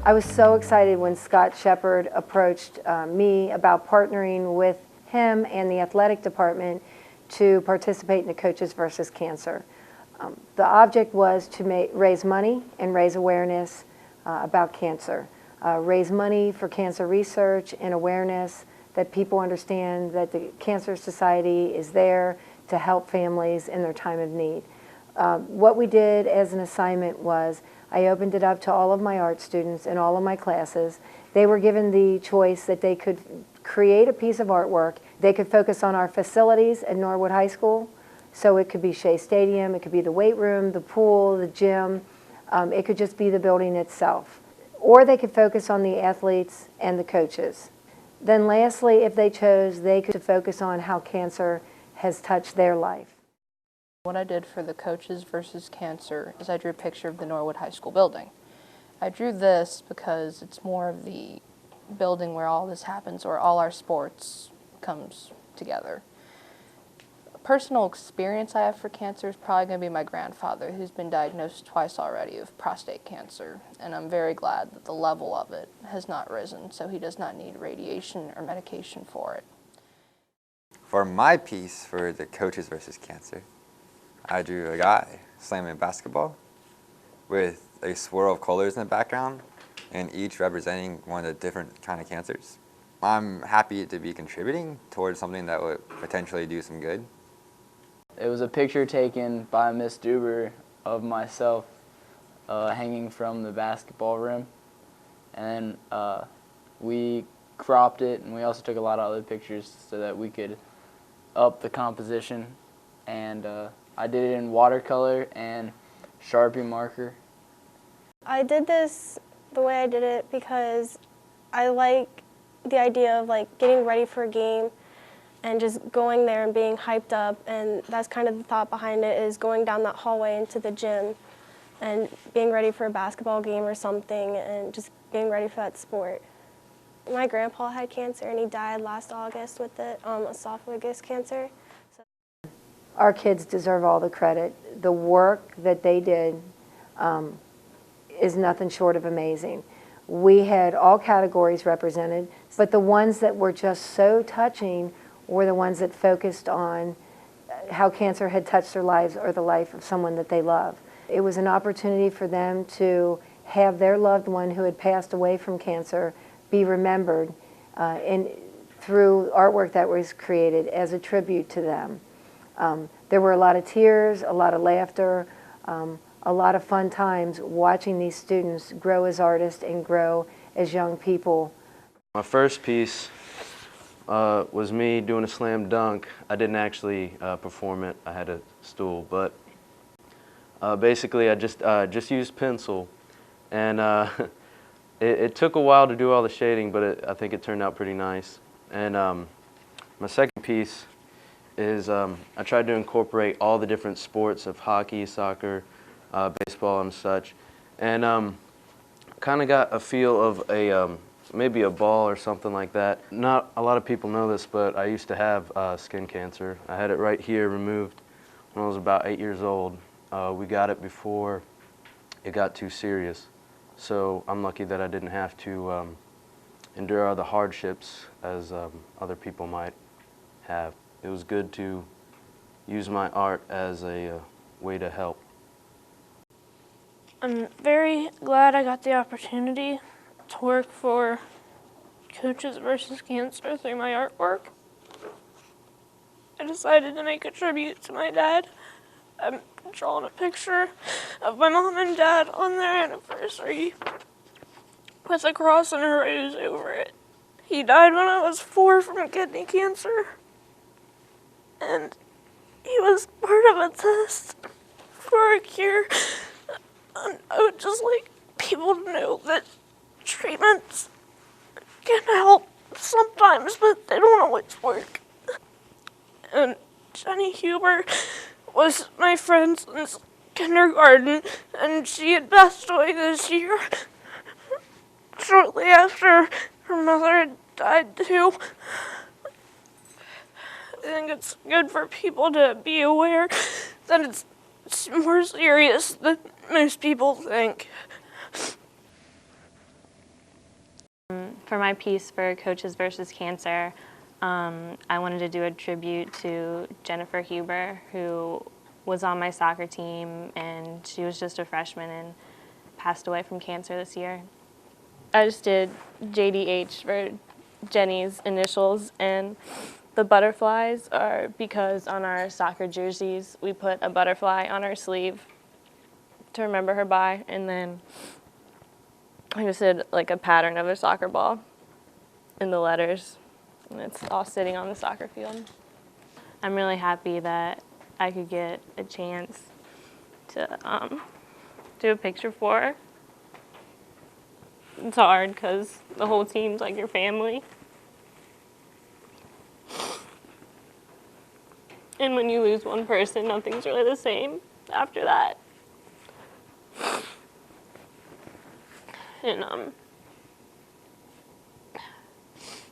I was so excited when Scott Shepard approached me about partnering with him and the athletic department to participate in the Coaches versus Cancer. The object was to raise money and raise awareness about cancer. Raise money for cancer research and awareness, that people understand that the Cancer Society is there to help families in their time of need. What we did as an assignment was I opened it up to all of my art students in all of my classes. They were given the choice that they could create a piece of artwork. They could focus on our facilities at Norwood High School. So it could be Shea Stadium, it could be the weight room, the pool, the gym. It could just be the building itself. Or they could focus on the athletes and the coaches. Then lastly, if they chose, they could focus on how cancer has touched their life. What I did for the Coaches versus Cancer is I drew a picture of the Norwood High School building. I drew this because it's more of the building where all this happens, or all our sports comes together. A personal experience I have for cancer is probably going to be my grandfather, who's been diagnosed twice already of prostate cancer, and I'm very glad that the level of it has not risen, so he does not need radiation or medication for it. For my piece for the Coaches versus Cancer, I drew a guy slamming a basketball with a swirl of colors in the background, and each representing one of the different kind of cancers. I'm happy to be contributing towards something that would potentially do some good. It was a picture taken by Miss Duber of myself hanging from the basketball rim, and we cropped it, and we also took a lot of other pictures so that we could up the composition, and I did it in watercolor and Sharpie marker. I did this the way I did it because I like the idea of getting ready for a game and just going there and being hyped up, and that's kind of the thought behind it, is going down that hallway into the gym and being ready for a basketball game or something and just being ready for that sport. My grandpa had cancer and he died last August with it, esophagus cancer. Our kids deserve all the credit. The work that they did is nothing short of amazing. We had all categories represented, but the ones that were just so touching were the ones that focused on how cancer had touched their lives or the life of someone that they love. It was an opportunity for them to have their loved one who had passed away from cancer be remembered through artwork that was created as a tribute to them. There were a lot of tears, a lot of laughter, a lot of fun times watching these students grow as artists and grow as young people. My first piece was me doing a slam dunk. I didn't actually perform it. I had a stool, but basically I just used pencil, and it took a while to do all the shading, but I think it turned out pretty nice. And my second piece is I tried to incorporate all the different sports of hockey, soccer, baseball, and such, and kind of got a feel of maybe a ball or something like that. Not a lot of people know this, but I used to have skin cancer. I had it right here removed when I was about 8 years old. We got it before it got too serious, so I'm lucky that I didn't have to endure all the hardships as other people might have. It was good to use my art as a way to help. I'm very glad I got the opportunity to work for Coaches versus Cancer through my artwork. I decided to make a tribute to my dad. I'm drawing a picture of my mom and dad on their anniversary with a cross and a rose over it. He died when I was 4 from kidney cancer, and he was part of a test for a cure. And I would just like people to know that treatments can help sometimes, but they don't always work. And Jenny Huber was my friend since kindergarten, and she had passed away this year shortly after her mother had died too. I think it's good for people to be aware that it's more serious than most people think. For my piece for Coaches versus Cancer, I wanted to do a tribute to Jennifer Huber, who was on my soccer team, and she was just a freshman and passed away from cancer this year. I just did JDH for Jenny's initials, and the butterflies are because on our soccer jerseys we put a butterfly on our sleeve to remember her by, and then I just did like a pattern of a soccer ball in the letters, and it's all sitting on the soccer field. I'm really happy that I could get a chance to do a picture for her. It's hard because the whole team's like your family. And when you lose one person, nothing's really the same after that. And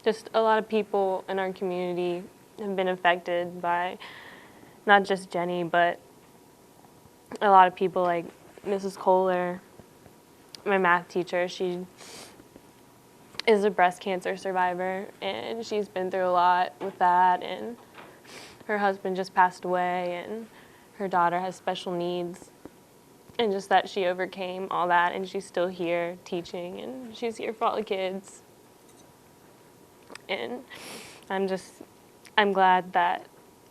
just a lot of people in our community have been affected by not just Jenny, but a lot of people like Mrs. Kohler, my math teacher. She is a breast cancer survivor, and she's been through a lot with that, and her husband just passed away, and her daughter has special needs, and just that she overcame all that, and she's still here teaching, and she's here for all the kids. And I'm glad that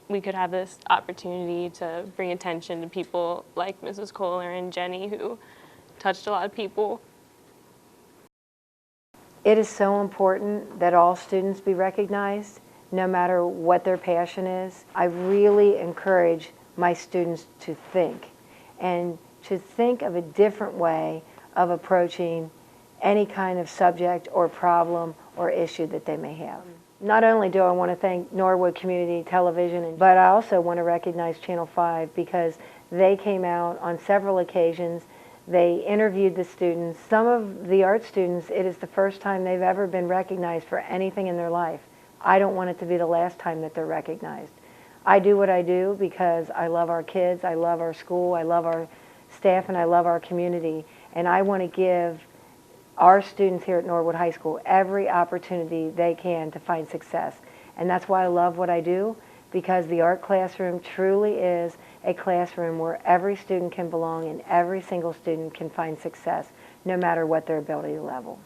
we could have this opportunity to bring attention to people like Mrs. Kohler and Jenny, who touched a lot of people. It is so important that all students be recognized, no matter what their passion is. I really encourage my students to think, and to think of a different way of approaching any kind of subject or problem or issue that they may have. Not only do I want to thank Norwood Community Television, but I also want to recognize Channel 5 because they came out on several occasions. They interviewed the students. Some of the art students, it is the first time they've ever been recognized for anything in their life. I don't want it to be the last time that they're recognized. I do what I do because I love our kids, I love our school, I love our staff, and I love our community. And I want to give our students here at Norwood High School every opportunity they can to find success. And that's why I love what I do, because the art classroom truly is a classroom where every student can belong and every single student can find success, no matter what their ability level.